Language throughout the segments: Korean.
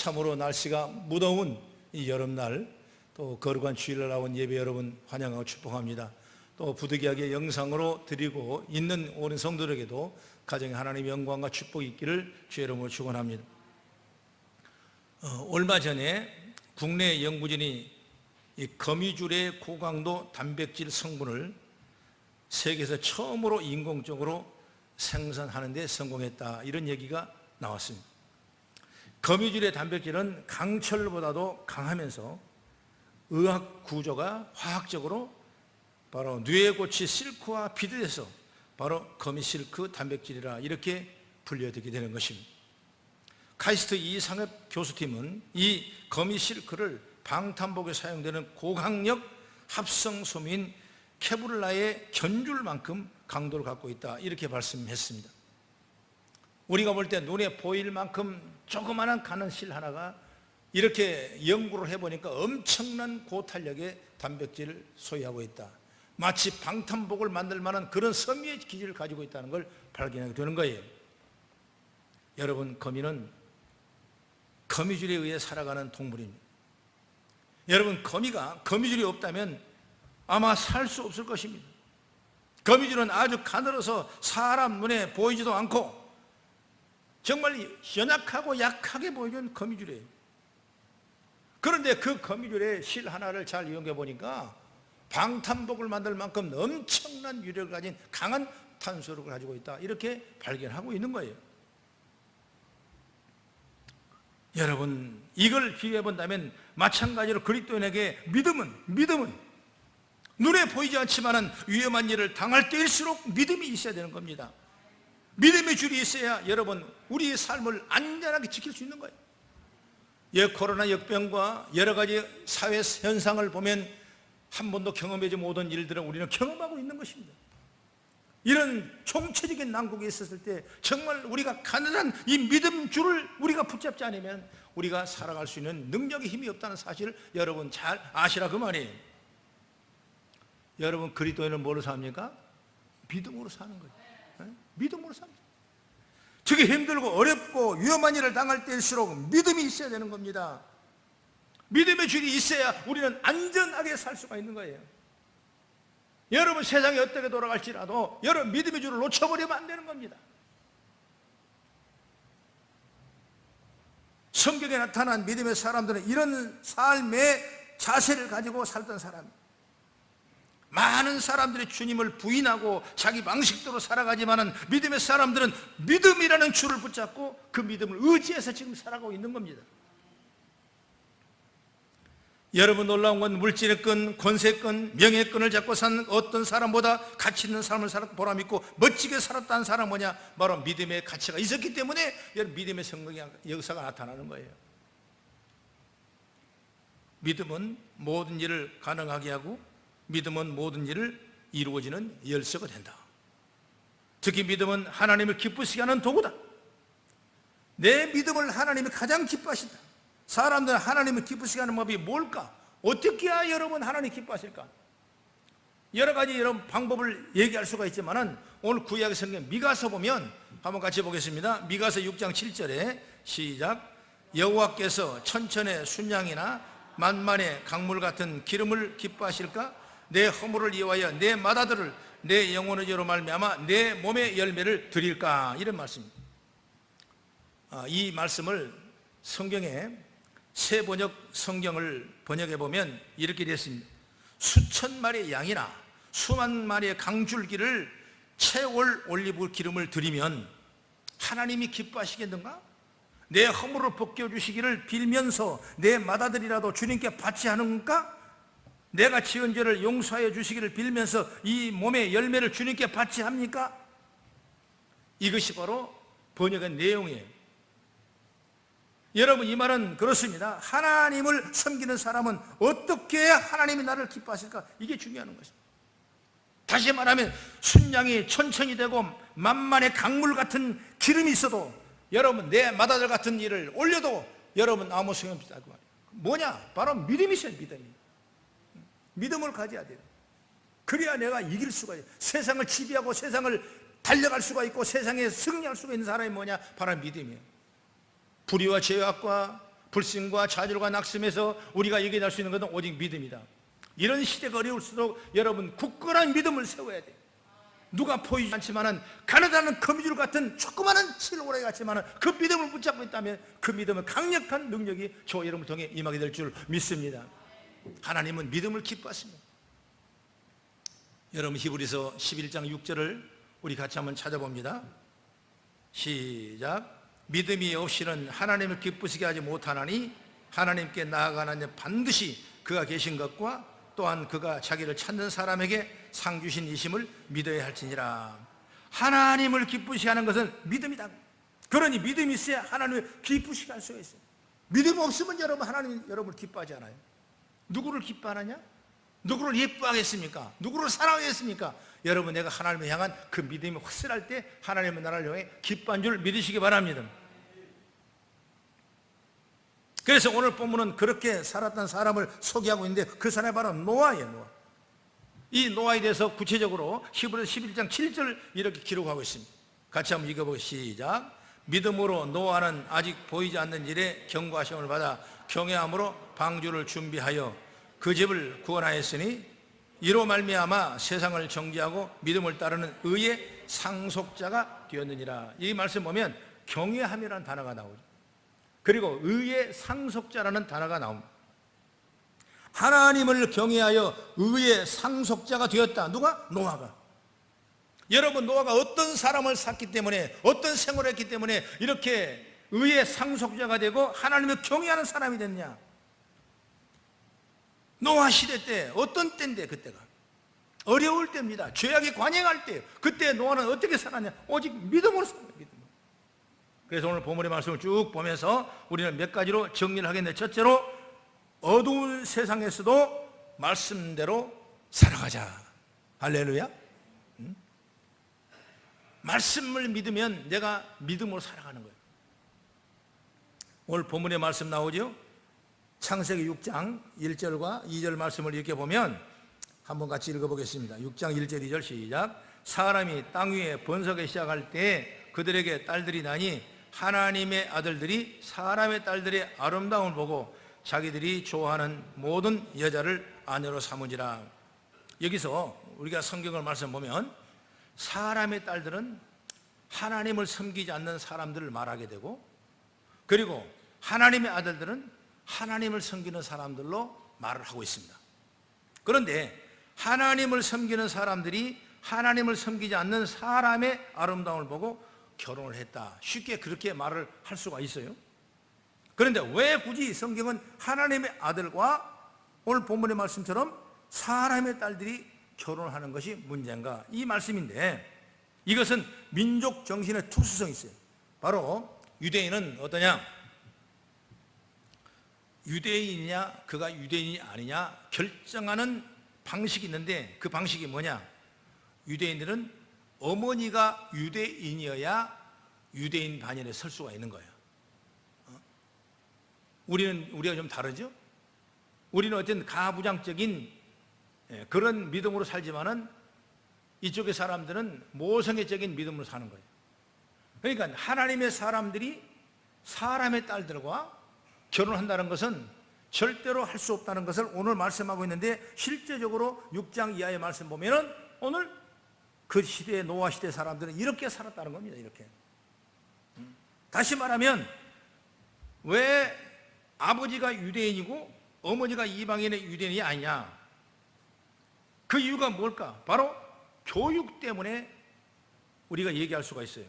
참으로 날씨가 무더운 이 여름날 또 거룩한 주일날 나온 예배 여러분 환영하고 축복합니다. 또 부득이하게 영상으로 드리고 있는 오랜 성도들에게도 가정에 하나님의 영광과 축복이 있기를 주의 이름으로 축원합니다. 얼마 전에 국내 연구진이 이 거미줄의 고강도 단백질 성분을 세계에서 처음으로 인공적으로 생산하는 데 성공했다, 이런 얘기가 나왔습니다. 거미줄의 단백질은 강철보다도 강하면서 의학 구조가 화학적으로 바로 뇌고치 실크와 비슷해서 바로 거미실크 단백질이라 이렇게 불려지게 되는 것입니다. 카이스트 이상엽 교수팀은 이 거미실크를 방탄복에 사용되는 고강력 합성소민 케블라의 견줄만큼 강도를 갖고 있다, 이렇게 말씀했습니다. 우리가 볼 때 눈에 보일 만큼 조그마한 가는 실 하나가 이렇게 연구를 해보니까 엄청난 고탄력의 단백질을 소유하고 있다, 마치 방탄복을 만들 만한 그런 섬유의 기질을 가지고 있다는 걸 발견하게 되는 거예요. 여러분, 거미는 거미줄에 의해 살아가는 동물입니다. 여러분, 거미가 거미줄이 없다면 아마 살 수 없을 것입니다. 거미줄은 아주 가늘어서 사람 눈에 보이지도 않고 정말 연약하고 약하게 보이는 거미줄이에요. 그런데 그 거미줄에 실 하나를 잘 이용해 보니까 방탄복을 만들 만큼 엄청난 위력을 가진 강한 탄소를 가지고 있다, 이렇게 발견하고 있는 거예요. 여러분, 이걸 비교해 본다면 마찬가지로 그리스도인에게 믿음은 눈에 보이지 않지만은 위험한 일을 당할 때일수록 믿음이 있어야 되는 겁니다. 믿음의 줄이 있어야 여러분 우리의 삶을 안전하게 지킬 수 있는 거예요. 코로나 역병과 여러 가지 사회 현상을 보면 한 번도 경험하지 못한 일들을 우리는 경험하고 있는 것입니다. 이런 총체적인 난국에 있었을 때 정말 우리가 가난한 이 믿음 줄을 우리가 붙잡지 않으면 우리가 살아갈 수 있는 능력의 힘이 없다는 사실을 여러분 잘 아시라 그 말이에요. 여러분, 그리스도인은 뭐로 삽니까? 믿음으로 사는 거예요. 믿음으로 삽니다. 저게 힘들고 어렵고 위험한 일을 당할 때일수록 믿음이 있어야 되는 겁니다. 믿음의 줄이 있어야 우리는 안전하게 살 수가 있는 거예요. 여러분, 세상이 어떻게 돌아갈지라도 여러분 믿음의 줄을 놓쳐버리면 안 되는 겁니다. 성경에 나타난 믿음의 사람들은 이런 삶의 자세를 가지고 살던 사람입니다. 많은 사람들이 주님을 부인하고 자기 방식대로 살아가지만은 믿음의 사람들은 믿음이라는 줄을 붙잡고 그 믿음을 의지해서 지금 살아가고 있는 겁니다. 여러분, 놀라운 건 물질의 끈, 권세의 끈, 명예의 끈을 잡고 산 어떤 사람보다 가치 있는 삶을 살았고 보람있고 멋지게 살았다는 사람은 뭐냐? 바로 믿음의 가치가 있었기 때문에 여러분 믿음의 성공의 역사가 나타나는 거예요. 믿음은 모든 일을 가능하게 하고 믿음은 모든 일을 이루어지는 열쇠가 된다. 특히 믿음은 하나님을 기쁘시게 하는 도구다. 내 믿음을 하나님이 가장 기뻐하신다. 사람들은 하나님을 기쁘시게 하는 법이 뭘까? 어떻게 해야 여러분 하나님 기뻐하실까? 여러 가지 여러분 방법을 얘기할 수가 있지만은 오늘 구약의 성경 미가서 보면 한번 같이 보겠습니다. 미가서 6장 7절에 시작. 여호와께서 천천의 순양이나 만만의 강물 같은 기름을 기뻐하실까? 내 허물을 이용하여 내 맏아들을 내 영혼의 죄로 말미암아 내 몸의 열매를 드릴까? 이런 말씀입니다. 이 말씀을 성경에 새 번역 성경을 번역해 보면 이렇게 되어 있습니다. 수천 마리의 양이나 수만 마리의 강줄기를 채월 올리브 기름을 드리면 하나님이 기뻐하시겠는가? 내 허물을 벗겨주시기를 빌면서 내 맏아들이라도 주님께 받지 않은가? 내가 지은 죄를 용서하여 주시기를 빌면서 이 몸의 열매를 주님께 받지 합니까? 이것이 바로 번역의 내용이에요. 여러분, 이 말은 그렇습니다. 하나님을 섬기는 사람은 어떻게 해야 하나님이 나를 기뻐하실까? 이게 중요한 것입니다. 다시 말하면 순양이 천천히 되고 만만의 강물 같은 기름이 있어도 여러분 내 맏아들 같은 일을 올려도 여러분 아무 소용없다. 뭐냐? 바로 믿음이 있어요. 믿음을 가져야 돼요. 그래야 내가 이길 수가 있어요. 세상을 지배하고 세상을 달려갈 수가 있고 세상에 승리할 수가 있는 사람이 뭐냐? 바로 믿음이에요. 불의와 죄악과 불신과 좌절과 낙심에서 우리가 이겨낼 수 있는 것은 오직 믿음이다. 이런 시대가 어려울수록 여러분 굳건한 믿음을 세워야 돼요. 누가 보이지 않지만은 가느다란 거미줄 같은 조그마한 실오라기 같지만은 그 믿음을 붙잡고 있다면 그 믿음은 강력한 능력이 저 여러분을 통해 임하게 될 줄 믿습니다. 하나님은 믿음을 기뻐하십니다. 여러분 히브리서 11장 6절을 우리 같이 한번 찾아봅니다. 시작. 믿음이 없이는 하나님을 기쁘시게 하지 못하나니 하나님께 나아가는 반드시 그가 계신 것과 또한 그가 자기를 찾는 사람에게 상 주신 이심을 믿어야 할지니라. 하나님을 기쁘시게 하는 것은 믿음이다. 그러니 믿음이 있어야 하나님을 기쁘시게 할 수가 있어요. 믿음 없으면 여러분 하나님 여러분을 기뻐하지 않아요. 누구를 기뻐하느냐? 누구를 예뻐하겠습니까? 누구를 사랑하겠습니까? 여러분 내가 하나님을 향한 그 믿음이 확실할 때 하나님은 나를 향해 기뻐한 줄 믿으시기 바랍니다. 그래서 오늘 본문은 그렇게 살았던 사람을 소개하고 있는데 그 사람이 바로 노아예요. 노아. 이 노아에 대해서 구체적으로 히브리서 11장 7절 이렇게 기록하고 있습니다. 같이 한번 읽어보겠습니다. 시작. 믿음으로 노아는 아직 보이지 않는 일에 경고하심을 받아 경외함으로 방주를 준비하여 그 집을 구원하였으니 이로 말미암아 세상을 정죄하고 믿음을 따르는 의의 상속자가 되었느니라. 이 말씀 보면 경외함이라는 단어가 나오죠. 그리고 의의 상속자라는 단어가 나옵니다. 하나님을 경외하여 의의 상속자가 되었다. 누가? 노아가. 여러분 노아가 어떤 사람을 샀기 때문에 어떤 생활을 했기 때문에 이렇게 의의 상속자가 되고 하나님을 경외하는 사람이 됐냐? 노아 시대 때 어떤 때인데 그때가 어려울 때입니다. 죄악이 관영할 때 그때 노아는 어떻게 살았냐? 오직 믿음으로 살았습니다. 믿음으로. 그래서 오늘 본문의 말씀을 쭉 보면서 우리는 몇 가지로 정리를 하겠는데 첫째로 어두운 세상에서도 말씀대로 살아가자. 할렐루야. 말씀을 믿으면 내가 믿음으로 살아가는 거예요. 오늘 본문의 말씀 나오죠. 창세기 6장 1절과 2절 말씀을 이렇게 보면 한번 같이 읽어보겠습니다. 6장 1절 2절 시작. 사람이 땅 위에 번성하기 시작할 때 그들에게 딸들이 나니 하나님의 아들들이 사람의 딸들의 아름다움을 보고 자기들이 좋아하는 모든 여자를 아내로 삼으니라. 여기서 우리가 성경을 말씀 보면 사람의 딸들은 하나님을 섬기지 않는 사람들을 말하게 되고 그리고 하나님의 아들들은 하나님을 섬기는 사람들로 말을 하고 있습니다. 그런데 하나님을 섬기는 사람들이 하나님을 섬기지 않는 사람의 아름다움을 보고 결혼을 했다. 쉽게 그렇게 말을 할 수가 있어요. 그런데 왜 굳이 성경은 하나님의 아들과 오늘 본문의 말씀처럼 사람의 딸들이 결혼하는 것이 문제인가? 이 말씀인데 이것은 민족 정신의 특수성이 있어요. 바로 유대인은 어떠냐? 유대인이냐 그가 유대인이 아니냐 결정하는 방식이 있는데 그 방식이 뭐냐? 유대인들은 어머니가 유대인이어야 유대인 반열에 설 수가 있는 거예요. 우리가 좀 다르죠? 우리는 어떤 가부장적인 그런 믿음으로 살지만은 이쪽의 사람들은 모성애적인 믿음으로 사는 거예요. 그러니까 하나님의 사람들이 사람의 딸들과 결혼한다는 것은 절대로 할 수 없다는 것을 오늘 말씀하고 있는데 실제적으로 6장 이하의 말씀 보면은 오늘 그 시대의 노아 시대 사람들은 이렇게 살았다는 겁니다. 이렇게. 다시 말하면 왜 아버지가 유대인이고 어머니가 이방인의 유대인이 아니냐? 그 이유가 뭘까? 바로 교육 때문에 우리가 얘기할 수가 있어요.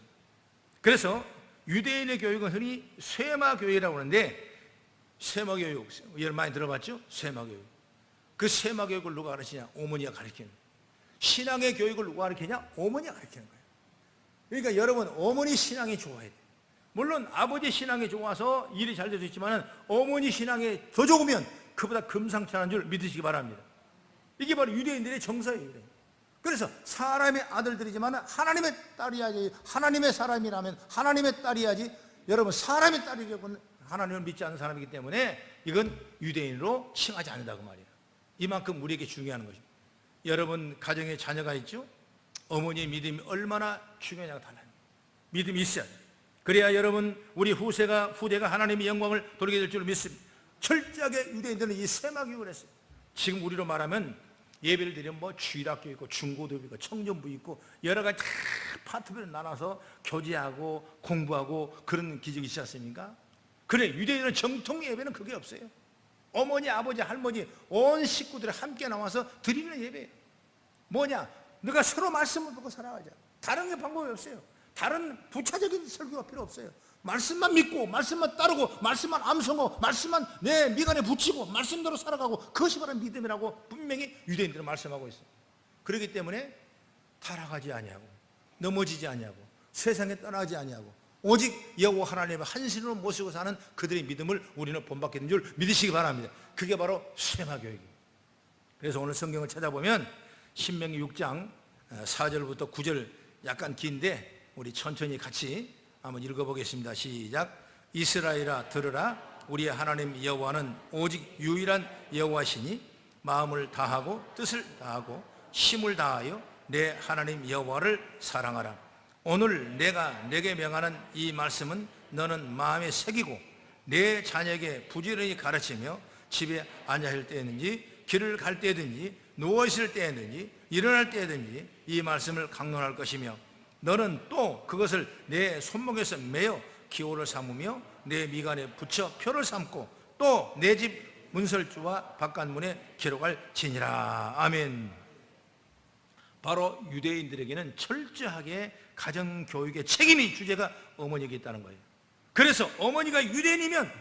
그래서 유대인의 교육은 흔히 쇠마교육이라고 하는데 쇠마교육, 여러분 많이 들어봤죠? 쇠마교육. 그 쇠마교육을 누가 가르치냐? 어머니가 가르치는 거예요. 신앙의 교육을 누가 가르치냐? 어머니가 가르치는 거예요. 그러니까 여러분 어머니 신앙이 좋아야 돼요. 물론 아버지 신앙이 좋아서 일이 잘 될 수 있지만 어머니 신앙이 더 좋으면 그보다 금상첨화인 줄 믿으시기 바랍니다. 이게 바로 유대인들의 정서예요. 유대인. 그래서 사람의 아들들이지만 하나님의 딸이야지. 하나님의 사람이라면 하나님의 딸이야지. 여러분 사람의 딸이라고는 하나님을 믿지 않는 사람이기 때문에 이건 유대인으로 칭하지 않는다고 말이에요. 이만큼 우리에게 중요한 것입니다. 여러분 가정에 자녀가 있죠? 어머니의 믿음이 얼마나 중요하냐가 달라요. 믿음이 있어야 돼요. 그래야 여러분 우리 후대가 하나님의 영광을 돌리게 될 줄 믿습니다. 철저하게 유대인들은 이 세마교육을 했어요. 지금 우리로 말하면 예배를 드리면 뭐 주일학교 있고 중고도 있고 청년부 있고 여러 가지 다 파트별로 나눠서 교제하고 공부하고 그런 기적이 있지 않습니까? 그래, 유대인은 정통 예배는 그게 없어요. 어머니, 아버지, 할머니 온 식구들이 함께 나와서 드리는 예배예요. 뭐냐? 너가 서로 말씀을 보고 살아가자. 다른 게 방법이 없어요. 다른 부차적인 설교가 필요 없어요. 말씀만 믿고 말씀만 따르고 말씀만 암송하고 말씀만 내 미간에 붙이고 말씀대로 살아가고 그것이 바로 믿음이라고 분명히 유대인들은 말씀하고 있어요. 그렇기 때문에 타락하지 아니하고 넘어지지 아니하고 세상에 떠나지 아니하고 오직 여호와 하나님의 한신으로 모시고 사는 그들의 믿음을 우리는 본받게 된 줄 믿으시기 바랍니다. 그게 바로 쇠마교육입니다. 그래서 오늘 성경을 찾아보면 신명기 6장 4절부터 9절 약간 긴데 우리 천천히 같이 한번 읽어보겠습니다. 시작. 이스라엘아 들으라. 우리의 하나님 여호와는 오직 유일한 여호와시니 마음을 다하고 뜻을 다하고 힘을 다하여 내 하나님 여호와를 사랑하라. 오늘 내가 내게 명하는 이 말씀은 너는 마음에 새기고 내 자녀에게 부지런히 가르치며 집에 앉아 있을 때든지 길을 갈 때든지 누워 있을 때든지 일어날 때든지 이 말씀을 강론할 것이며 너는 또 그것을 내 손목에서 매어 기호를 삼으며 내 미간에 붙여 표를 삼고 또 내 집 문설주와 바깥문에 기록할지니라. 아멘. 바로 유대인들에게는 철저하게 가정교육의 책임이 주제가 어머니에게 있다는 거예요. 그래서 어머니가 유대인이면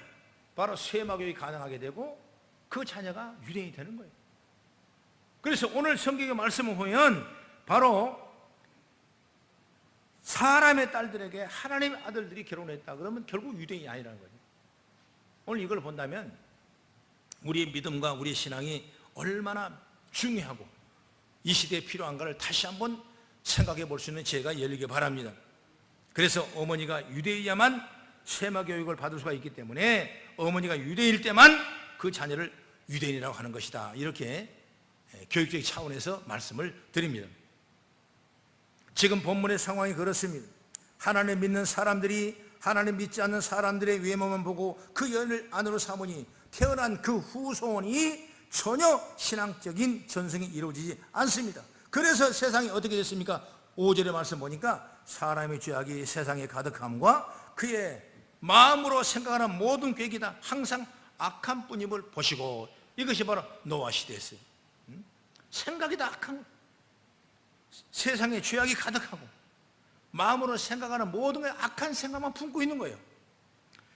바로 쇠마교육이 가능하게 되고 그 자녀가 유대인이 되는 거예요. 그래서 오늘 성경의 말씀을 보면 바로 사람의 딸들에게 하나님의 아들들이 결혼했다 그러면 결국 유대인이 아니라는 거죠. 오늘 이걸 본다면 우리의 믿음과 우리의 신앙이 얼마나 중요하고 이 시대에 필요한가를 다시 한번 생각해 볼 수 있는 기회가 열리기 바랍니다. 그래서 어머니가 유대이야만 쇠마 교육을 받을 수가 있기 때문에 어머니가 유대인일 때만 그 자녀를 유대인이라고 하는 것이다. 이렇게 교육적인 차원에서 말씀을 드립니다. 지금 본문의 상황이 그렇습니다. 하나님 믿는 사람들이 하나님 믿지 않는 사람들의 외모만 보고 그 연을 안으로 삼으니 태어난 그 후손이 전혀 신앙적인 전승이 이루어지지 않습니다. 그래서 세상이 어떻게 됐습니까? 5절의 말씀 보니까 사람의 죄악이 세상에 가득함과 그의 마음으로 생각하는 모든 계획이 다 항상 악한 뿐임을 보시고 이것이 바로 노아 시대였어요. 생각이 다 악한, 세상에 죄악이 가득하고 마음으로 생각하는 모든 게 악한 생각만 품고 있는 거예요.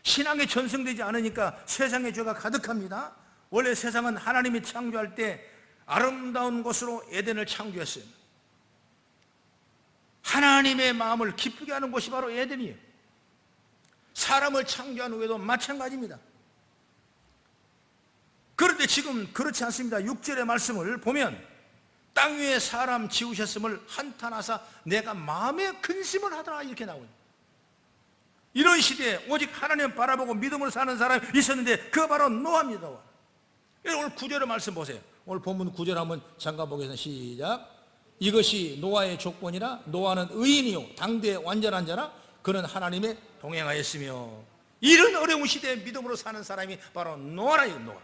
신앙이 전승되지 않으니까 세상의 죄가 가득합니다. 원래 세상은 하나님이 창조할 때 아름다운 곳으로 에덴을 창조했어요. 하나님의 마음을 기쁘게 하는 곳이 바로 에덴이에요. 사람을 창조한 후에도 마찬가지입니다. 그런데 지금 그렇지 않습니다. 6절의 말씀을 보면 땅 위에 사람 지으셨음을 한탄하사 내가 마음에 근심을 하더라 이렇게 나오죠. 이런 시대에 오직 하나님을 바라보고 믿음으로 사는 사람이 있었는데 그거 바로 노아입니다. 오늘 9절의 말씀 보세요. 오늘 본문 9절 한번 잠깐 보겠습니다. 시작. 이것이 노아의 조건이라 노아는 의인이요 당대의 완전한 자라 그는 하나님의 동행하였으며. 이런 어려운 시대에 믿음으로 사는 사람이 바로 노아라. 노아.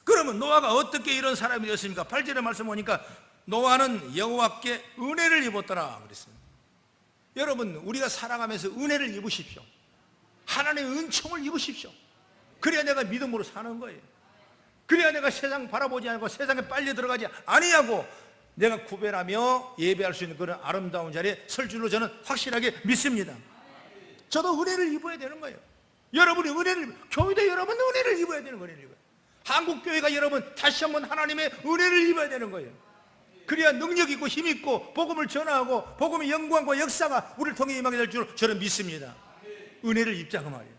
그러면 노아가 어떻게 이런 사람이 되었습니까? 8절의 말씀 보니까 노아는 여호와께 은혜를 입었더라 그랬어요. 여러분, 우리가 살아가면서 은혜를 입으십시오. 하나님의 은총을 입으십시오. 그래야 내가 믿음으로 사는 거예요. 그래야 내가 세상 바라보지 않고 세상에 빨리 들어가지 아니하고 내가 구별하며 예배할 수 있는 그런 아름다운 자리에 설 줄로 저는 확실하게 믿습니다. 저도 은혜를 입어야 되는 거예요. 여러분이 은혜를, 교회도 여러분 은혜를 입어야 되는 거예요. 한국교회가 여러분 다시 한번 하나님의 은혜를 입어야 되는 거예요. 그래야 능력 있고 힘 있고 복음을 전하고 복음의 영광과 역사가 우리를 통해 임하게 될 줄 저는 믿습니다. 은혜를 입자고 말이에요.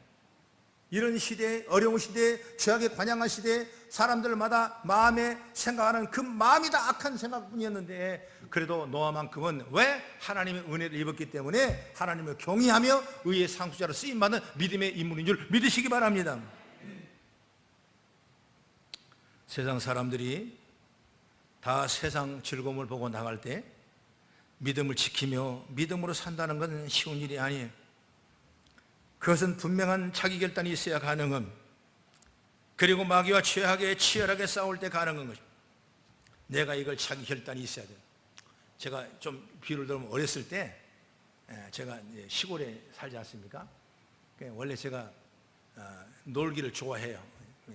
이런 시대에, 어려운 시대에, 죄악에 관양한 시대에 사람들마다 마음에 생각하는 그 마음이 다 악한 생각뿐이었는데 그래도 노아만큼은 왜? 하나님의 은혜를 입었기 때문에 하나님을 경외하며 의의 상수자로 쓰임받는 믿음의 인물인 줄 믿으시기 바랍니다. 세상 사람들이 다 세상 즐거움을 보고 나갈 때 믿음을 지키며 믿음으로 산다는 것은 쉬운 일이 아니에요. 그것은 분명한 자기 결단이 있어야 가능함. 그리고 마귀와 최악에 치열하게 싸울 때 가능한 거죠. 내가 이걸 자기 결단이 있어야 돼요. 제가 좀 비유를 들면 어렸을 때 제가 시골에 살지 않습니까? 원래 제가 놀기를 좋아해요.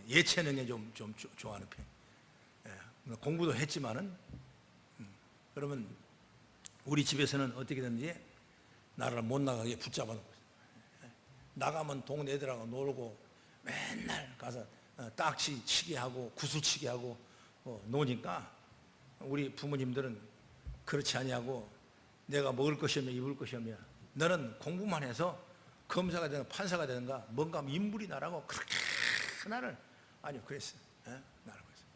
예체능에 좀 좋아하는 편. 공부도 했지만은 그러면 우리 집에서는 어떻게든지 나를 못 나가게 붙잡아 놓고 있어요. 나가면 동네 애들하고 놀고 맨날 가서 딱지 치게 하고 구슬치게 하고 노니까 우리 부모님들은 그렇지 아니하고 내가 먹을 것이 없냐 입을 것이 없냐, 너는 공부만 해서 검사가 되든가 판사가 되든가 뭔가 인물이 나라고 그렇게 나를 아니요 그랬어요. 나를 그랬어요.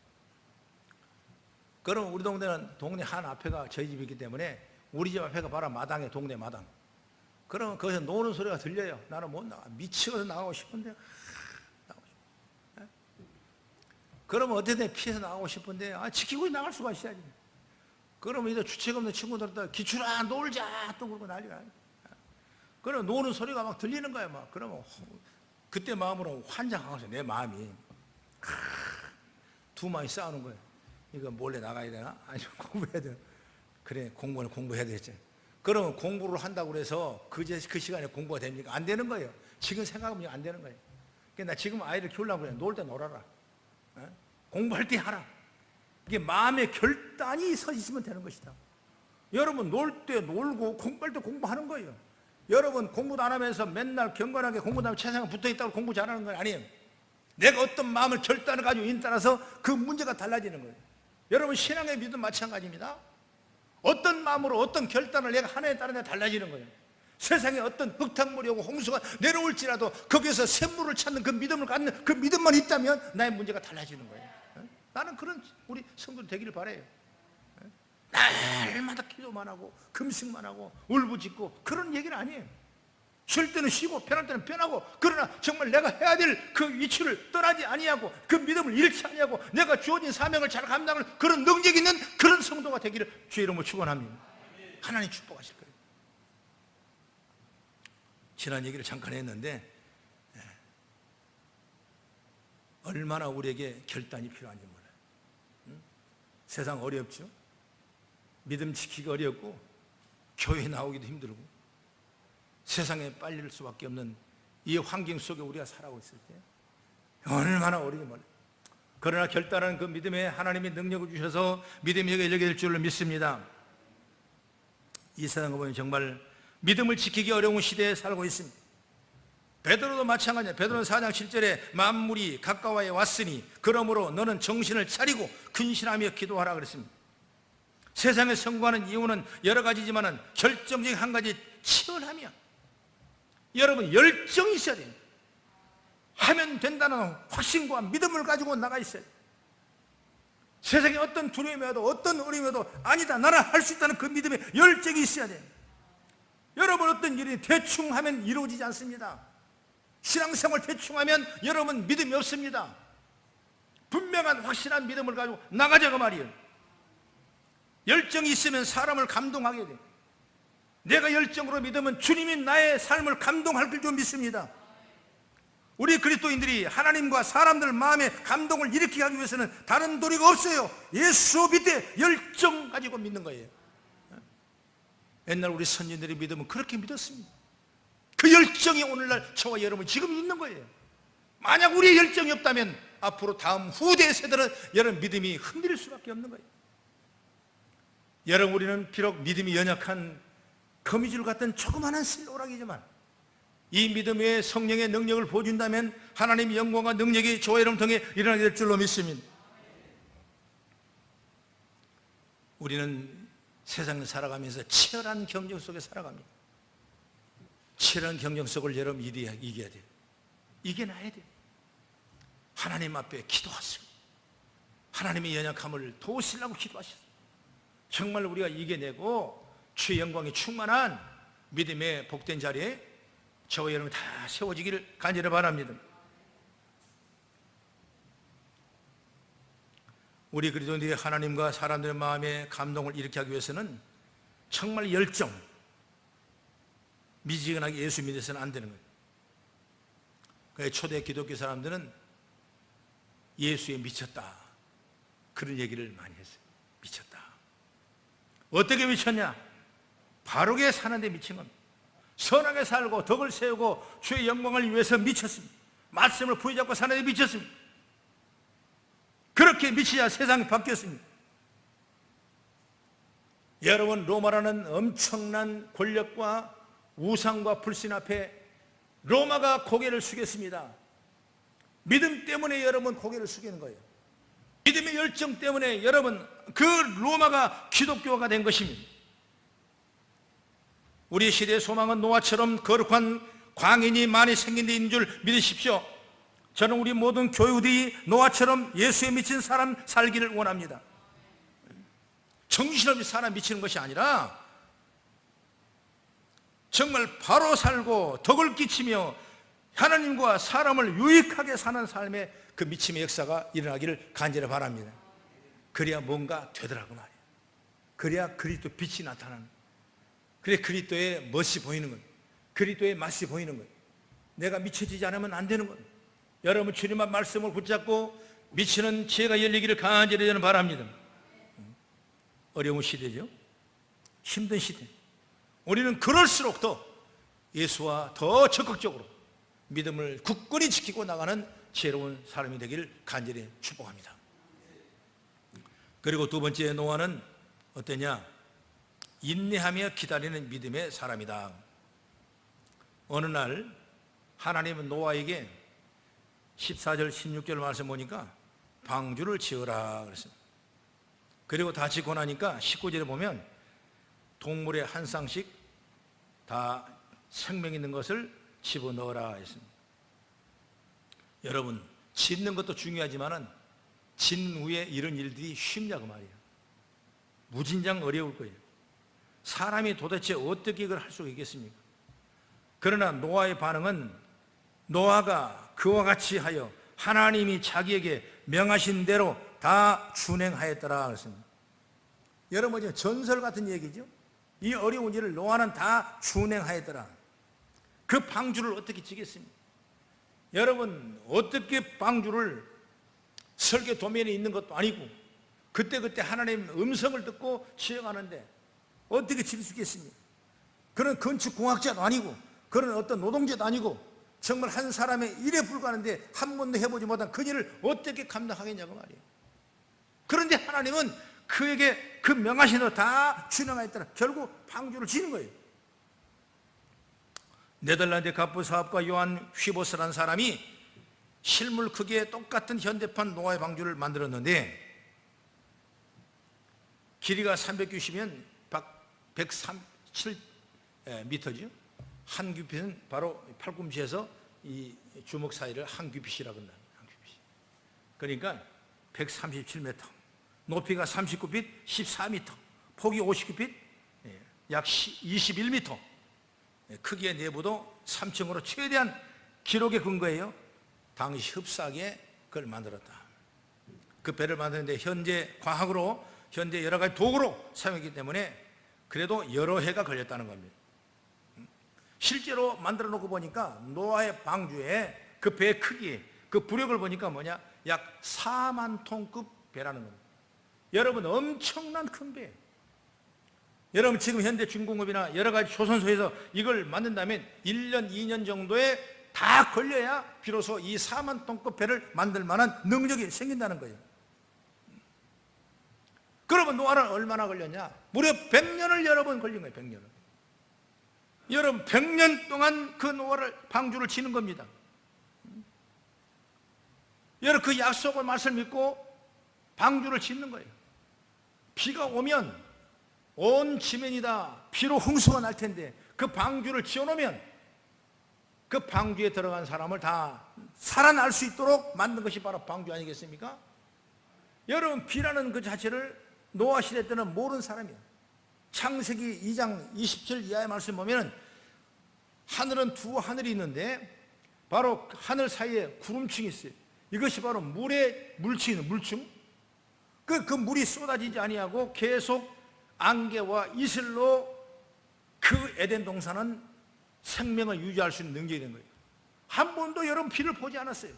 그럼 우리 동네는 동네 한 앞에가 저희 집이기 때문에 우리 집 앞에가 바로 마당에 동네 마당. 그러면 거기서 노는 소리가 들려요. 나는 못 나가. 미치고서 나가고 싶은데 나가고 싶어. 그러면 어떻게든 피해서 나가고 싶은데 지키고 나갈 수가 있어야지. 그러면 이제 주책 없는 친구들도 기출아 놀자 또 그러고 난리가 나요. 그러면 노는 소리가 막 들리는 거야 막. 그러면 그때 마음으로 환장하고서 내 마음이 두 마음이 싸우는 거예요. 이거 몰래 나가야 되나? 아니면 공부해야 되나? 그래 공부는 공부해야 되겠지. 그러면 공부를 한다고 해서 그 시간에 공부가 됩니까? 안 되는 거예요. 지금 생각하면 안 되는 거예요. 그러니까 나 지금 아이를 키우려고 그래. 놀 때 놀아라. 공부할 때 하라. 이게 마음의 결단이 서 있으면 되는 것이다. 여러분 놀 때 놀고 공부할 때 공부하는 거예요. 여러분 공부도 안 하면서 맨날 경건하게 공부도 하면 세상에 붙어있다고 공부 잘하는 건 아니에요. 내가 어떤 마음을 결단을 가지고 있는 따라서 그 문제가 달라지는 거예요. 여러분 신앙의 믿음 마찬가지입니다. 어떤 마음으로 어떤 결단을 내가 하나에 따라 달라지는 거예요. 세상에 어떤 흙탕물이 오고 홍수가 내려올지라도 거기에서 샘물을 찾는 그 믿음을 갖는 그 믿음만 있다면 나의 문제가 달라지는 거예요. 나는 그런 우리 성도들 되기를 바라요. 날마다 기도만 하고 금식만 하고 울부짖고 그런 얘기는 아니에요. 쉴 때는 쉬고 편할 때는 편하고, 그러나 정말 내가 해야 될 그 위치를 떠나지 아니하고 그 믿음을 잃지 아니하고 내가 주어진 사명을 잘 감당할 그런 능력 있는 그런 성도가 되기를 주의 이름으로 축원합니다. 하나님 축복하실 거예요. 지난 얘기를 잠깐 했는데 얼마나 우리에게 결단이 필요한지 몰라요. 세상 어렵죠. 믿음 지키기 어렵고 교회 나오기도 힘들고 세상에 빨릴 수밖에 없는 이 환경 속에 우리가 살아가고 있을 때 얼마나 어려운지 몰라요. 그러나 결단하는 그 믿음에 하나님이 능력을 주셔서 믿음이 열리게 될 줄을 믿습니다. 이 세상을 보면 정말 믿음을 지키기 어려운 시대에 살고 있습니다. 베드로도 마찬가지예요. 베드로는 4장 7절에 만물이 가까워에 왔으니 그러므로 너는 정신을 차리고 근신하며 기도하라 그랬습니다. 세상에 성공하는 이유는 여러 가지지만 결정적인 한 가지, 치열하며 여러분 열정이 있어야 돼요. 하면 된다는 확신과 믿음을 가지고 나가 있어야 돼요. 세상에 어떤 두려움이 와도 어떤 어려움이 와도 아니다 나는 할 수 있다는 그 믿음의 열정이 있어야 돼요. 여러분 어떤 일이 대충 하면 이루어지지 않습니다. 신앙생활 대충 하면 여러분 믿음이 없습니다. 분명한 확실한 믿음을 가지고 나가자고 말이에요. 열정이 있으면 사람을 감동하게 돼요. 내가 열정으로 믿으면 주님이 나의 삶을 감동할 줄 믿습니다. 우리 그리스도인들이 하나님과 사람들 마음에 감동을 일으키게 하기 위해서는 다른 도리가 없어요. 예수 믿되 열정 가지고 믿는 거예요. 옛날 우리 선진들이 믿으면 그렇게 믿었습니다. 그 열정이 오늘날 저와 여러분 지금 있는 거예요. 만약 우리의 열정이 없다면 앞으로 다음 후대 세대는 여러분 믿음이 흔들릴 수밖에 없는 거예요. 여러분 우리는 비록 믿음이 연약한 거미줄 같은 조그마한 실오락이지만 이 믿음의 성령의 능력을 보여준다면 하나님의 영광과 능력이 저와 여러분 통해 일어나게 될 줄로 믿습니다. 우리는 세상을 살아가면서 치열한 경쟁 속에 살아갑니다. 치열한 경쟁 속을 여러분 이겨야 돼요. 이겨놔야 돼요. 하나님 앞에 기도하세요. 하나님의 연약함을 도우시려고 기도하세요. 정말 우리가 이겨내고 주의 영광이 충만한 믿음의 복된 자리에 저와 여러분 다 세워지기를 간절히 바랍니다. 우리 그리스도인들이 하나님과 사람들의 마음에 감동을 일으키기 위해서는 정말 열정, 미지근하게 예수 믿어서는 안 되는 거예요. 그래서 초대 기독교 사람들은 예수에 미쳤다, 그런 얘기를 많이 했어요. 미쳤다. 어떻게 미쳤냐? 바르게 사는데 미친 겁니다. 선하게 살고 덕을 세우고 주의 영광을 위해서 미쳤습니다. 말씀을 부여잡고 사는데 미쳤습니다. 그렇게 미치자 세상이 바뀌었습니다. 여러분, 로마라는 엄청난 권력과 우상과 불신 앞에 로마가 고개를 숙였습니다. 믿음 때문에 여러분 고개를 숙이는 거예요. 믿음의 열정 때문에 여러분 그 로마가 기독교가 된 것입니다. 우리 시대의 소망은 노아처럼 거룩한 광인이 많이 생긴 데 있는 줄 믿으십시오. 저는 우리 모든 교우들이 노아처럼 예수에 미친 사람 살기를 원합니다. 정신없이 사람 미치는 것이 아니라 정말 바로 살고 덕을 끼치며 하나님과 사람을 유익하게 사는 삶의 그 미침의 역사가 일어나기를 간절히 바랍니다. 그래야 뭔가 되더라고 말이에요. 그래야 그리스도 빛이 나타나는, 그래 그리스도의 멋이 보이는 것, 그리스도의 맛이 보이는 것. 내가 미쳐지지 않으면 안 되는 것. 여러분, 주님의 말씀을 붙잡고 미치는 지혜가 열리기를 간절히 저는 바랍니다. 어려운 시대죠. 힘든 시대. 우리는 그럴수록 더 예수와 더 적극적으로 믿음을 굳건히 지키고 나가는 지혜로운 사람이 되기를 간절히 축복합니다. 그리고 두 번째 노아는 어떠냐? 인내하며 기다리는 믿음의 사람이다. 어느 날 하나님은 노아에게 14절 16절 말씀 보니까 방주를 지으라 그랬습니다. 그리고 다 짓고 나니까 19절에 보면 동물의 한 쌍씩 다 생명 있는 것을 집어넣어라 했습니다. 여러분, 짓는 것도 중요하지만은 짓는 후에 이런 일들이 쉽냐고 말이에요. 무진장 어려울 거예요. 사람이 도대체 어떻게 이걸 할 수가 있겠습니까? 그러나 노아의 반응은 노아가 그와 같이 하여 하나님이 자기에게 명하신 대로 다 준행하였더라 그랬습니다. 여러분, 전설 같은 얘기죠. 이 어려운 일을 노아는 다 준행하였더라. 그 방주를 어떻게 지겠습니까? 여러분, 어떻게 방주를 설계 도면에 있는 것도 아니고 그때그때 하나님 음성을 듣고 지어가는데 어떻게 질 수 있겠습니까? 그런 건축공학자도 아니고 그런 어떤 노동자도 아니고 정말 한 사람의 일에 불과한데 한 번도 해보지 못한 그 일을 어떻게 감당하겠냐고 말이에요. 그런데 하나님은 그에게 그 명하신 대로 다 준행하였더라. 결국 방주를 지는 거예요. 네덜란드 갑부 사업가 요한 휘보스라는 사람이 실물 크기에 똑같은 현대판 노아의 방주를 만들었는데 길이가 390면 137m죠. 한 규빗은 바로 팔꿈치에서 이 주먹 사이를 한 규빗이라고 한다. 한 규빗. 그러니까 137m, 높이가 39빗, 14m, 폭이 50규빗, 약 21m. 크기의 내부도 3층으로 최대한 기록에 근거해요. 당시 흡사하게 그걸 만들었다. 그 배를 만드는데 현재 과학으로 현재 여러 가지 도구로 사용했기 때문에 그래도 여러 해가 걸렸다는 겁니다. 실제로 만들어 놓고 보니까 노아의 방주에 그 배의 크기, 그 부력을 보니까 뭐냐? 약 4만 톤급 배라는 겁니다. 여러분, 엄청난 큰 배예요. 여러분, 지금 현대 중공업이나 여러 가지 조선소에서 이걸 만든다면 1년, 2년 정도에 다 걸려야 비로소 이 4만 톤급 배를 만들 만한 능력이 생긴다는 거예요. 그러면 노아는 얼마나 걸렸냐? 무려 100년을 여러분 걸린 거예요. 100년을. 여러분, 100년 동안 그 노아를 방주를 지는 겁니다. 여러분, 그 약속을 말씀 믿고 방주를 짓는 거예요. 비가 오면 온 지면이 다 비로 홍수가 날 텐데 그 방주를 지어놓으면 그 방주에 들어간 사람을 다 살아날 수 있도록 만든 것이 바로 방주 아니겠습니까? 여러분, 비라는 그 자체를 노아 시대 때는 모르는 사람이에요. 창세기 2장 27 이하의 말씀 보면 하늘은 두 하늘이 있는데 바로 하늘 사이에 구름층이 있어요. 이것이 바로 물의 물층이에요. 물층. 그 물이 쏟아지지 아니하고 계속 안개와 이슬로 그 에덴 동산은 생명을 유지할 수 있는 능력이 된 거예요. 한 번도 여러분 비를 보지 않았어요.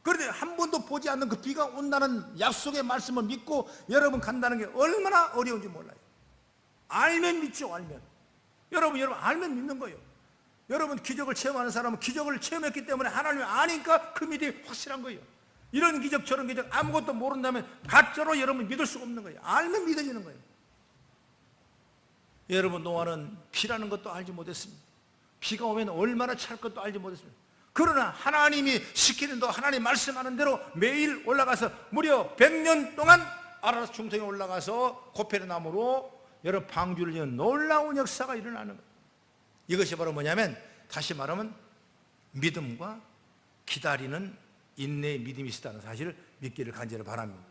그런데 한 번도 보지 않는 그 비가 온다는 약속의 말씀을 믿고 여러분 간다는 게 얼마나 어려운지 몰라요. 알면 믿죠. 알면 여러분 알면 믿는 거예요. 여러분 기적을 체험하는 사람은 기적을 체험했기 때문에 하나님을 아니까 그 믿음이 확실한 거예요. 이런 기적 저런 기적 아무것도 모른다면 가짜로 여러분 믿을 수가 없는 거예요. 알면 믿어지는 거예요. 여러분 노아는 비라는 것도 알지 못했습니다. 비가 오면 얼마나 찰 것도 알지 못했습니다. 그러나 하나님이 시키는 대로 하나님 말씀하는 대로 매일 올라가서 무려 100년 동안 아라랏 중성에 올라가서 고페르 나무로 여러 방주를 지은 놀라운 역사가 일어나는 거예요. 이것이 바로 뭐냐면 다시 말하면 믿음과 기다리는 인내의 믿음이 있다는 사실을 믿기를 간절히 바랍니다.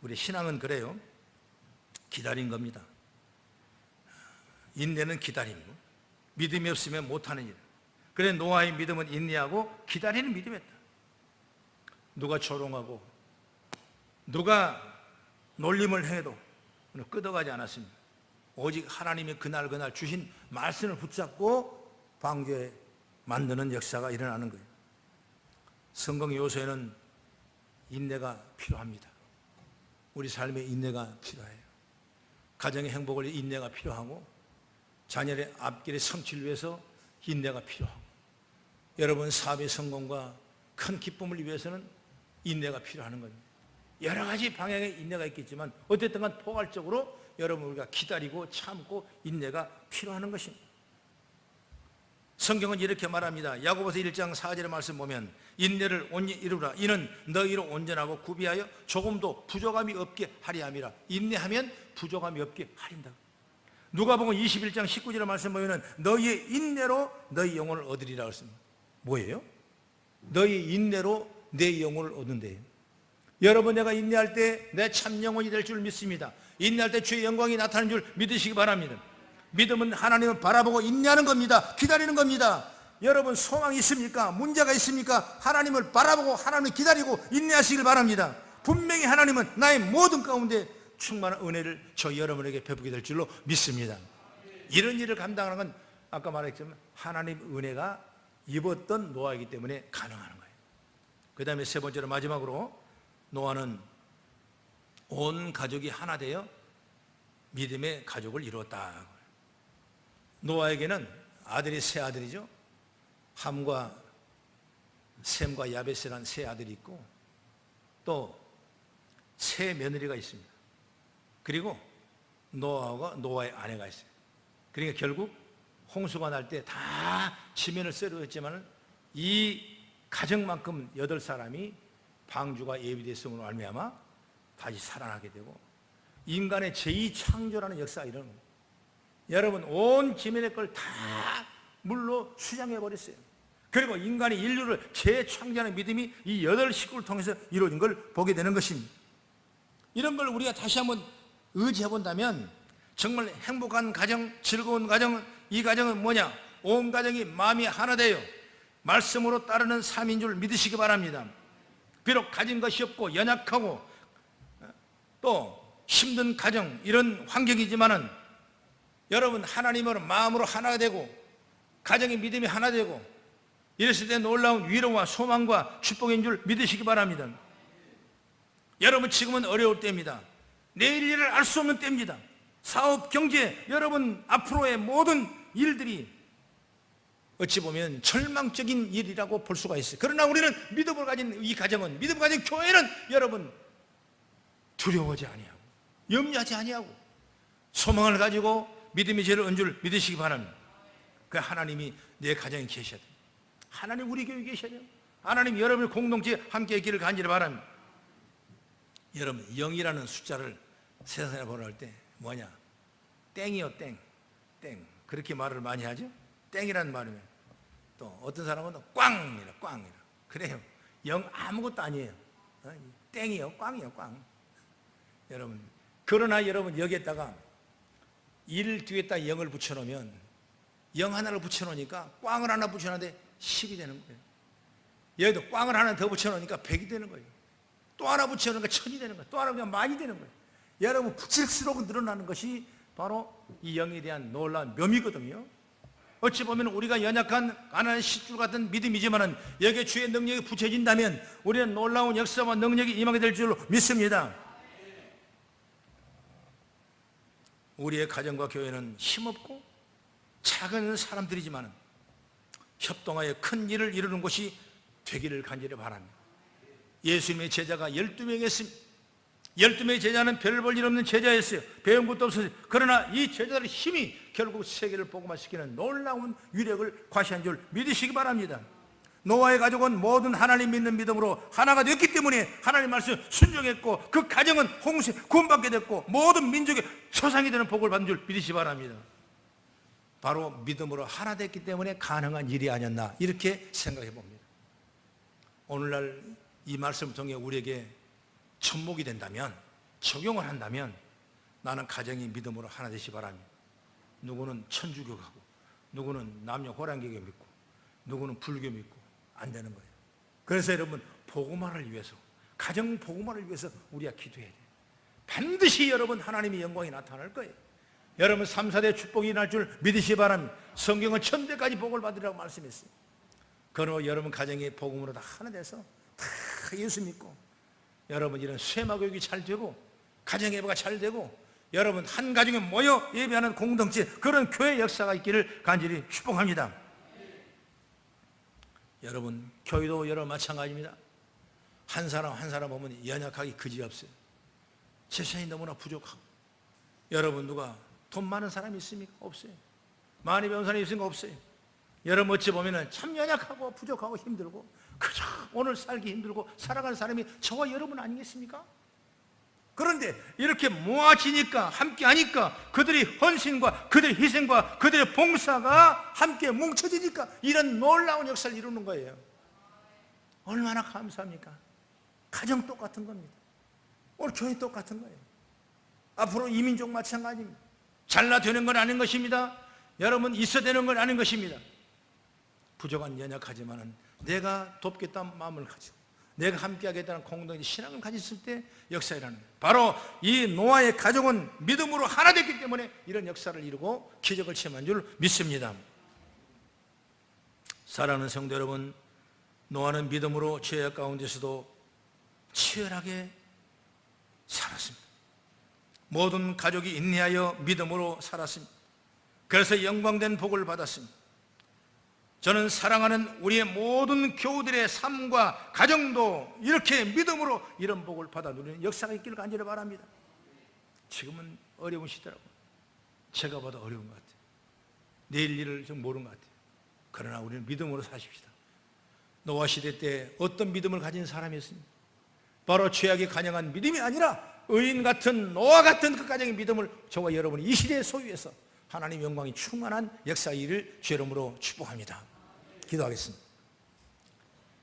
우리 신앙은 그래요. 기다린 겁니다. 인내는 기다림이고 믿음이 없으면 못하는 일. 그래 노아의 믿음은 인내하고 기다리는 믿음이었다. 누가 조롱하고 누가 놀림을 행해도 끄덕하지 않았습니다. 오직 하나님이 그날 주신 말씀을 붙잡고 방주에 만드는 역사가 일어나는 거예요. 성경 요소에는 인내가 필요합니다. 우리 삶에 인내가 필요해요. 가정의 행복을 위해 인내가 필요하고 자녀의 앞길의 성취를 위해서 인내가 필요하고 여러분 사업의 성공과 큰 기쁨을 위해서는 인내가 필요한 겁니다. 여러 가지 방향의 인내가 있겠지만 어쨌든 간 포괄적으로 여러분 우리가 기다리고 참고 인내가 필요한 것입니다. 성경은 이렇게 말합니다. 야고보서 1장 4절의 말씀 보면 인내를 온전히 이루라. 이는 너희로 온전하고 구비하여 조금도 부족함이 없게 하리 함이라. 인내하면 부족함이 없게 하린다. 누가복음 21장 19절의 말씀 보면 너희의 인내로 너희 영혼을 얻으리라 했습니다. 뭐예요? 너희 인내로 내 영혼을 얻는데요. 여러분 내가 인내할 때 내 참 영혼이 될 줄 믿습니다. 인내할 때 주의 영광이 나타나는 줄 믿으시기 바랍니다. 믿음은 하나님을 바라보고 인내하는 겁니다. 기다리는 겁니다. 여러분 소망이 있습니까? 문제가 있습니까? 하나님을 바라보고 하나님을 기다리고 인내하시길 바랍니다. 분명히 하나님은 나의 모든 가운데 충만한 은혜를 저 여러분에게 베푸게 될 줄로 믿습니다. 이런 일을 감당하는 건 아까 말했지만 하나님 은혜가 입었던 노아이기 때문에 가능한 거예요. 그 다음에 세 번째로 마지막으로 노아는 온 가족이 하나 되어 믿음의 가족을 이루었다. 노아에게는 아들이 세 아들이죠. 함과 셈과 야베스라는 세 아들이 있고 또 세 며느리가 있습니다. 그리고 노아와 노아의 아내가 있어요. 그러니까 결국 홍수가 날 때 다 지면을 쓰러졌지만 이 가정만큼 8사람이 방주가 예비됐음으로 말미암아 다시 살아나게 되고 인간의 제2창조라는 역사가 일어나는 거예요. 여러분 온 지면의 걸 다 물로 수장해버렸어요. 그리고 인간이 인류를 재창조하는 믿음이 이 8식구를 통해서 이루어진 걸 보게 되는 것입니다. 이런 걸 우리가 다시 한번 의지해 본다면 정말 행복한 가정, 즐거운 가정, 이 가정은 뭐냐? 온 가정이 마음이 하나 되어 말씀으로 따르는 삶인 줄 믿으시기 바랍니다. 비록 가진 것이 없고 연약하고 또 힘든 가정 이런 환경이지만은 여러분 하나님으로 마음으로 하나가 되고 가정의 믿음이 하나 되고 이랬을 때 놀라운 위로와 소망과 축복인 줄 믿으시기 바랍니다. 여러분 지금은 어려울 때입니다. 내일 일을 알 수 없는 때입니다. 사업, 경제, 여러분 앞으로의 모든 일들이 어찌 보면 절망적인 일이라고 볼 수가 있어요. 그러나 우리는 믿음을 가진 이 가정은, 믿음을 가진 교회는 여러분 두려워하지 아니하고 염려하지 아니하고 소망을 가지고 믿음이 죄를 얹은 줄 믿으시기 바랍니다. 그 하나님이 내 가정에 계셔야 돼요. 하나님 우리 교회에 계셔야 돼요. 하나님 여러분의 공동체에 함께 있기를 간절히 바랍니다. 여러분 0이라는 숫자를 세상에 번호할 때 뭐냐? 땡이요 땡. 땡. 그렇게 말을 많이 하죠? 땡이라는 말이면 또 어떤 사람은 꽝이라 꽝이라 그래요. 0 아무것도 아니에요. 땡이요 꽝이요 꽝. 여러분 그러나 여러분 여기에다가 1 뒤에다 0을 붙여놓으면 0 하나를 붙여놓으니까 꽝을 하나 붙여놨는데 10이 되는 거예요. 여기도 꽝을 하나 더 붙여놓으니까 100이 되는 거예요. 또 하나 붙여놓으니까 1000이 되는 거예요. 또 하나 그냥 만이 되는 거예요. 여러분 붙일수록 늘어나는 것이 바로 이 영에 대한 놀라운 묘미거든요. 어찌 보면 우리가 연약한 가난한 실줄 같은 믿음이지만은 여기에 주의 능력이 붙여진다면 우리는 놀라운 역사와 능력이 임하게 될 줄로 믿습니다. 우리의 가정과 교회는 힘없고 작은 사람들이지만은 협동하여 큰 일을 이루는 것이 되기를 간절히 바랍니다. 예수님의 제자가 12명이었습니다. 12명의 제자는 별 볼 일 없는 제자였어요. 배운 것도 없었어요. 그러나 이 제자들의 힘이 결국 세계를 복음화시키는 놀라운 위력을 과시한 줄 믿으시기 바랍니다. 노아의 가족은 모든 하나님 믿는 믿음으로 하나가 됐기 때문에 하나님 말씀에 순종했고 그 가정은 홍수에 구원받게 됐고 모든 민족의 초상이 되는 복을 받은 줄 믿으시기 바랍니다. 바로 믿음으로 하나 됐기 때문에 가능한 일이 아니었나 이렇게 생각해 봅니다. 오늘날 이 말씀을 통해 우리에게 접목이 된다면, 적용을 한다면 나는 가정이 믿음으로 하나 되시기 바랍니다. 누구는 천주교가고 누구는 남녀 호랑교교 믿고 누구는 불교 믿고 안 되는 거예요. 그래서 여러분 복음화를 위해서, 가정 복음화를 위해서 우리가 기도해야 돼요. 반드시 여러분 하나님의 영광이 나타날 거예요. 여러분 3, 4대 축복이 날 줄 믿으시기 바랍니다. 성경은 1000대까지 복을 받으라고 말씀했어요. 그러므로 여러분 가정이 복음으로 다 하나 돼서 다 예수 믿고 여러분 이런 쇠마교육이 잘 되고 가정 예배가 잘 되고 여러분 한 가정에 모여 예배하는 공동체, 그런 교회 역사가 있기를 간절히 축복합니다. 여러분 교회도 여러분 마찬가지입니다. 한 사람 한 사람 보면 연약하기 그지없어요. 재산이 너무나 부족하고 여러분 누가 돈 많은 사람이 있습니까? 없어요. 많이 배운 사람이 있습니까? 없어요. 여러분 어찌 보면 참 연약하고 부족하고 힘들고 그저 오늘 살기 힘들고 살아가는 사람이 저와 여러분 아니겠습니까? 그런데 이렇게 모아지니까, 함께 하니까 그들의 헌신과 그들의 희생과 그들의 봉사가 함께 뭉쳐지니까 이런 놀라운 역사를 이루는 거예요. 얼마나 감사합니까? 가정 똑같은 겁니다. 오늘 교회 똑같은 거예요. 앞으로 이민족 마찬가지입니다. 잘나 되는 건 아닌 것입니다. 여러분 있어야 되는 건 아닌 것입니다. 부족한 연약하지만은 내가 돕겠다는 마음을 가지고 내가 함께하겠다는 공동의 신앙을 가졌을 때 역사 일어나는 거예요. 바로 이 노아의 가족은 믿음으로 하나 됐기 때문에 이런 역사를 이루고 기적을 체험한 줄 믿습니다. 사랑하는 성도 여러분, 노아는 믿음으로 죄악 가운데서도 치열하게 살았습니다. 모든 가족이 인내하여 믿음으로 살았습니다. 그래서 영광된 복을 받았습니다. 저는 사랑하는 우리의 모든 교우들의 삶과 가정도 이렇게 믿음으로 이런 복을 받아 누리는 역사가 있기를 간절히 바랍니다. 지금은 어려운 시대라고 제가 봐도 어려운 것 같아요. 내일 일을 좀 모르는 것 같아요. 그러나 우리는 믿음으로 사십시다. 노아 시대 때 어떤 믿음을 가진 사람이었습니까? 바로 죄악에 간영한 믿음이 아니라 의인 같은 노아 같은 그 가정의 믿음을 저와 여러분이 이 시대에 소유해서 하나님 영광이 충만한 역사의 일을 죄 이름으로 축복합니다. 기도하겠습니다.